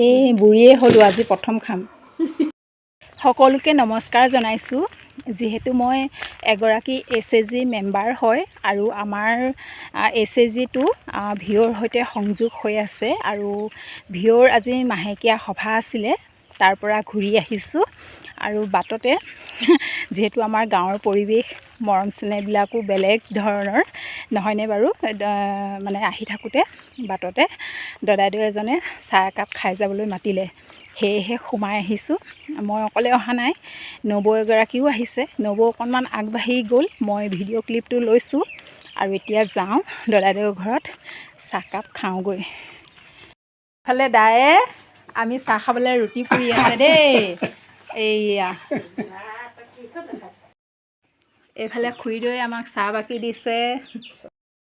এই বুঢ়ীয়ে হ'লোঁ আজি প্ৰথম খাম। সকলোকে নমস্কাৰ জনাইছোঁ। যিহেতু মই এগৰাকী SAG মেম্বাৰ হয় আৰু আমাৰ SAGটো ভিঅ'ৰ সৈতে সংযোগ হৈ আছে আৰু ভিঅ'ৰ আজি মাহেকীয়া সভা আছিলে, তাৰ পৰা ঘূৰি আহিছোঁ আৰু বাটতে যিহেতু আমাৰ গাঁৱৰ পৰিৱেশ মৰম চেনেহবিলাকো বেলেগ ধৰণৰ নহয়নে বাৰু, মানে আহি থাকোঁতে বাটতে দদাইদেউ এজনে চাহ একাপ খাই যাবলৈ মাতিলে, সেয়েহে সোমাই আহিছোঁ। মই অকলে অহা নাই, নবৌ এগৰাকীও আহিছে। নবৌ অকণমান আগবাঢ়ি গ'ল, মই ভিডিঅ' ক্লিপটো লৈছোঁ আৰু এতিয়া যাওঁ দদাইদেউৰ ঘৰত চাহকাপ খাওঁগৈ। ইফালে দায়ে আমি চাহ খাবলৈ ৰুটি পুৰি আছে দেই। এইয়া এইফালে খুৰীদৈ আমাক চাহ বাকি দিছে।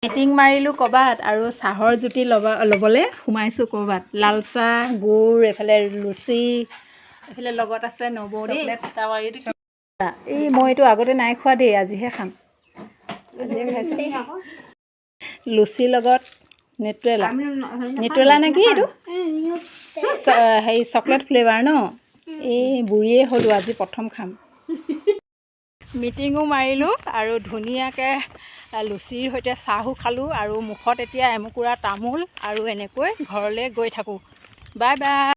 মিটিং মাৰিলোঁ ক'ৰবাত আৰু চাহৰ জুতি ল'বলৈ সোমাইছোঁ ক'ৰবাত। লাল চাহ, গুড়, এইফালে লুচি, এইফালে লগত আছে নবৌ দেই। এই মই এইটো আগতে নাই খোৱা দেই, আজিহে খাম। আজিহে খাইছোঁ। লুচিৰ লগত নিউট্ৰেলা নে কি এইটো, হেৰি চকলেট ফ্লেভাৰ ন। এই বুঢ়ীয়ে হ'লোঁ আজি প্ৰথম খাম। মিটিঙো মাৰিলোঁ আৰু ধুনীয়াকৈ লুচিৰ সৈতে চাহো খালোঁ আৰু মুখত এতিয়া এমুকুৰা তামোল আৰু এনেকৈ ঘৰলৈ গৈ থাকোঁ। Bye bye.